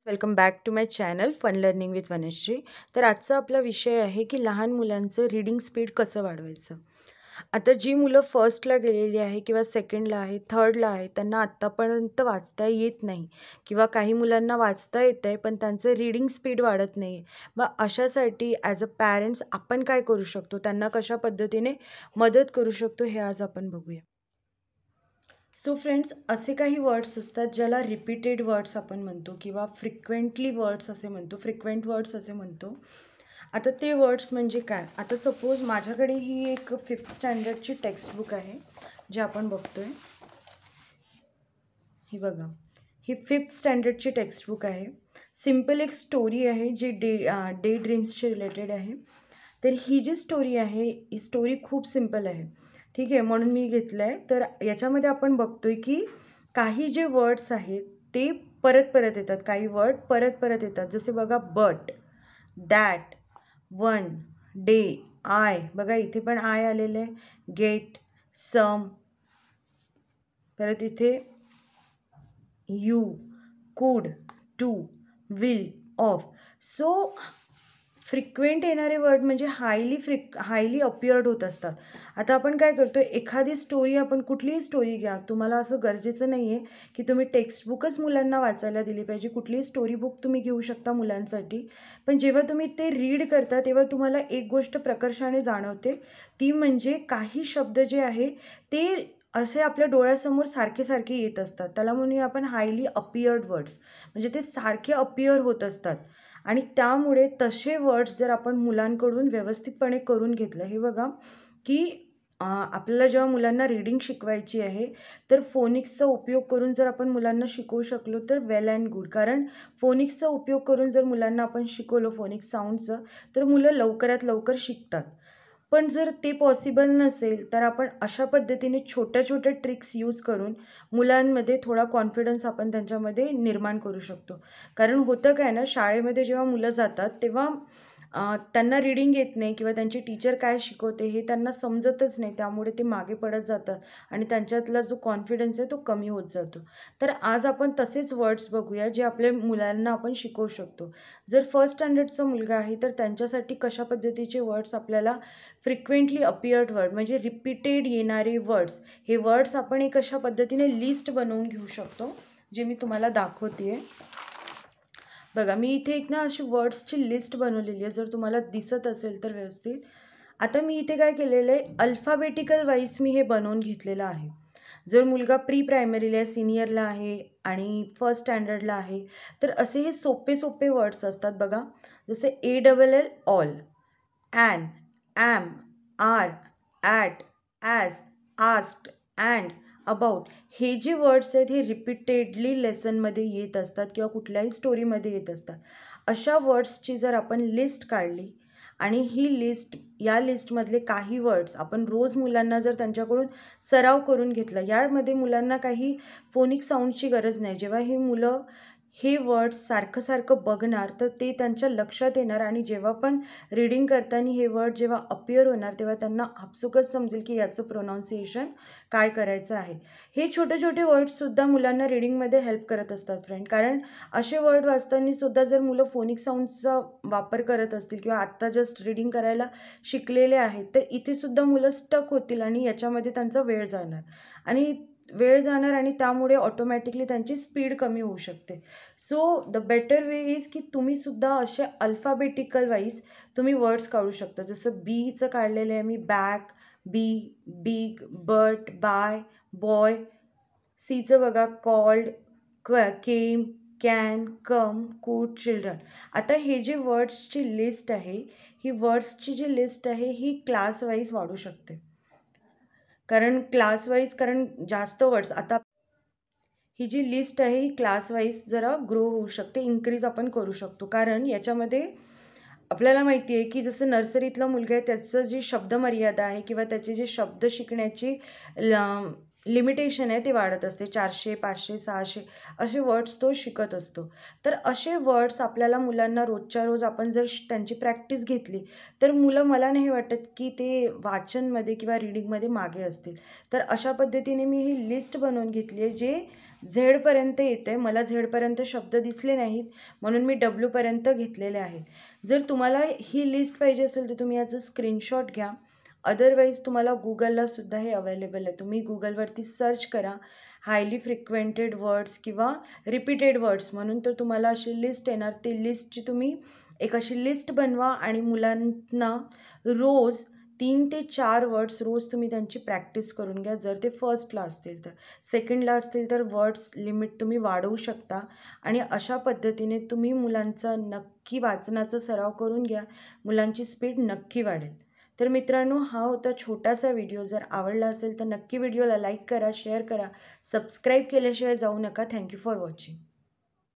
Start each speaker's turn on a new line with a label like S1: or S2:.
S1: Welcome back to my channel fun learning with Vanashree. तर आजचा आपला विषय आहे की लहान मुलांचं रीडिंग स्पीड कसं वाढवायचं. आता जी मुलं फर्स्टला गेलेली आहे किंवा सेकंडला आहे, थर्डला आहे, त्यांना आत्तापर्यंत वाचता येत नाही किंवा काही मुलांना वाचता येतं आहे पण त्यांचं रीडिंग स्पीड वाढत नाही. मग अशासाठी ॲज अ पॅरेंट्स आपण काय करू शकतो, त्यांना कशा पद्धतीने मदत करू शकतो हे आज आपण बघूया. सो फ्रेंड्स, असे काही वर्ड्स असतात ज्याला रिपीटेड वर्ड्स आपण म्हणतो किंवा फ्रिक्वेंटली वर्ड्स असे म्हणतो, फ्रिक्वेंट वर्ड्स असे म्हणतो. आता ते वर्ड्स म्हणजे काय? आता सपोज माझ्याकडे ही एक 5th स्टँडर्डची टेक्स्टबुक आहे जे आपण बघतोय. ही बघा, ही 5th स्टँडर्डची टेक्स्टबुक आहे. सिम्पल एक स्टोरी आहे जी डे ड्रीम्सची रिलेटेड आहे. तर ही जी स्टोरी आहे ही स्टोरी खूप सिम्पल आहे, ठीक आहे, म्हणून मी घेतलं आहे. तर याच्यामध्ये आपण बघतोय की काही जे वर्ड्स आहेत ते परत परत येतात, काही वर्ड परत परत येतात. जसे बघा, but, that, one, day, I, बघा इथे पण आय आलेलं आहे, गेट, सम, परत इथे you, could, to, will, of. So frequent येणारे वर्ड म्हणजे हायली अपियर्ड होत असतात. आता आपण काय करतो, एखादी स्टोरी, आपण कुठलीही स्टोरी घ्या, तुम्हाला असं गरजेचं नाही आहे की तुम्ही टेक्स्टबुकच मुलांना वाचायला दिली पाहिजे. कुठलीही स्टोरी बुक तुम्ही घेऊ शकता मुलांसाठी. पण जेव्हा तुम्ही ते रीड करता तेव्हा तुम्हाला एक गोष्ट प्रकर्षाने जाणवते, ती म्हणजे काही शब्द जे आहे ते असे आपल्या डोळ्यासमोर सारखे सारखे येत असतात. त्याला म्हणूया आपण हायली अपियर्ड वर्ड्स, म्हणजे ते सारखे अपियर होत असतात. आणि त्यामुळे तसे वर्ड्स जर आपण मुलांकडून व्यवस्थितपणे करून घेतलं, हे बघा की आपल्याला जेव्हा मुलांना रीडिंग शिकवायची आहे तर फोनिक्सचा उपयोग करून जर आपण मुलांना शिकवू शकलो तर वेल अँड गुड. कारण फोनिक्सचा उपयोग करून जर मुलांना आपण शिकवलं फोनिक्स साऊंडचं, तर मुलं लवकरात लवकर शिकतात. पण जर ते पॉसिबल नसेल तर आपण अशा पद्धतीने छोट्या छोट्या ट्रिक्स यूज करून मुलांमध्ये थोडा कॉन्फिडन्स आपण त्यांच्यामध्ये निर्माण करू शकतो. कारण होतं काय ना, शाळेमध्ये जेव्हा मुलं जातात तेव्हा त्यांना रीडिंग येत नाही किंवा त्यांची टीचर काय शिकवते हे त्यांना समजतच नाही, त्यामुळे ते मागे पडत जातात आणि त्यांच्यातला जो कॉन्फिडन्स आहे तो कमी होत जातो. तर आज आपण तसेच वर्ड्स बघूया जे आपल्या मुलांना आपण शिकवू शकतो. जर फर्स्ट स्टँडर्डचा मुलगा आहे तर त्यांच्यासाठी कशा पद्धतीचे वर्ड्स आपल्याला फ्रिक्वेंटली अपियर्ड वर्ड म्हणजे रिपीटेड येणारे वर्ड्स, हे वर्ड्स आपण एक अशा पद्धतीने लिस्ट बनवून घेऊ शकतो जे मी तुम्हाला दाखवते. बघा, मी इथे एक ना अशी वर्ड्सची लिस्ट बनवलेली आहे, जर तुम्हाला दिसत असेल तर व्यवस्थित. आता मी इथे काय केलेलं आहे, अल्फाबेटिकल वाईज मी हे बनवून घेतलेलं आहे. जर मुलगा प्री प्रायमरीला आहे, सिनियरला आहे आणि फर्स्ट स्टँडर्डला आहे तर असे हे सोपे सोपे वर्ड्स असतात. बघा, जसे ALL, all, an, am, are, at, as, asked, and, about. हे जे वर्ड्स आहेत हे रिपीटेडली लेसनमध्ये येत असतात किंवा कुठल्याही स्टोरीमध्ये येत असतात. अशा वर्ड्सची जर आपण लिस्ट काढली आणि ही लिस्ट, या लिस्टमधले काही वर्ड्स आपण रोज मुलांना जर त्यांच्याकडून सराव करून घेतला, यामध्ये मुलांना काही फोनिक साऊंडची गरज नाही. जेव्हा ही मुलं हे वर्ड्स सारखं सारखं बघणार तर ते त्यांच्या लक्षात येणार आणि जेव्हा पण रीडिंग करताना हे वर्ड जेव्हा अपियर होणार तेव्हा त्यांना आपसुकच समजेल की याचं प्रोनाऊन्सिएशन काय करायचं आहे. हे छोटे छोटे वर्ड्ससुद्धा मुलांना रीडिंगमध्ये हेल्प करत असतात फ्रेंड. कारण असे वर्ड वाचताना सुद्धा जर मुलं फोनिक साऊंडचा वापर करत असतील किंवा आत्ता जस्ट रीडिंग करायला शिकलेले आहेत तर इथे सुद्धा मुलं स्टक होतील आणि याच्यामध्ये त्यांचा वेळ जाणार आणि त्यामुळे ऑटोमॅटिकली त्यांची स्पीड कमी होऊ शकते. So the better way is की तुम्ही सुद्धा असे अल्फाबेटिकल वाईज तुम्ही वर्ड्स काढू शकता. जसं बीचं काढलेलं आहे मी, back, B, big, but, by, boy. सीचं बघा, कॉल्ड, केम, कॅन, कम, कुड, चिल्ड्रन. आता हे जे वर्ड्सची लिस्ट आहे, ही वर्ड्सची जी लिस्ट आहे ही क्लास वाईज वाढू शकते. कारण जास्त वर्ड्स, आता ही जी लिस्ट आहे ही क्लास वाईज जरा ग्रो होऊ शकते, इन्क्रीज आपण करू शकतो. कारण याच्यामध्ये आपल्याला माहिती आहे की जसं नर्सरीतला मुलगा आहे त्याचं जी शब्द मर्यादा आहे किंवा त्याचे जे शब्द शिकण्याची लिमिटेशन आहे ते वाढत असते. 400, 500, 600 असे वर्ड्स तो शिकत असतो. तर असे वर्ड्स आपल्याला मुलांना रोजच्या रोज आपण जर त्यांची प्रॅक्टिस घेतली, तर मुलं मला नाही वाटत की ते वाचनमध्ये किंवा रीडिंगमध्ये मागे असतील. तर अशा पद्धतीने मी ही लिस्ट बनवून घेतली आहे, जे झेडपर्यंत येते. मला झेडपर्यंत शब्द दिसले नाहीत, म्हणून मी डब्ल्यूपर्यंत घेतलेले आहेत. जर तुम्हाला ही लिस्ट पाहिजे असेल, तर तुम्ही याचं स्क्रीनशॉट घ्या. अदरवाईज तुम्हाला Googleला सुद्धा हे अवेलेबल आहे. तुम्ही Googleवरती सर्च करा हायली फ्रिक्वेंटेड वर्ड्स किंवा रिपीटेड वर्ड्स म्हणून, तर तुम्हाला अशी लिस्ट येणार. ती लिस्टची तुम्ही एक अशी लिस्ट बनवा आणि मुलांना रोज 3 ते 4 वर्ड्स रोज तुम्ही त्यांची प्रॅक्टिस करून घ्या. जर ते फर्स्टला असतील तर. सेकंडला असतील तर वर्ड्स लिमिट तुम्ही वाढवू शकता आणि अशा पद्धतीने तुम्ही मुलांचा नक्की वाचनाचा सराव करून घ्या. मुलांची स्पीड नक्की वाढेल. तर मित्रांनो, हा होता छोटासा व्हिडिओ. जर आवडला असेल तर नक्की व्हिडिओला लाईक करा, शेअर करा, सबस्क्राईब केल्याशिवाय जाऊ नका. Thank you for watching.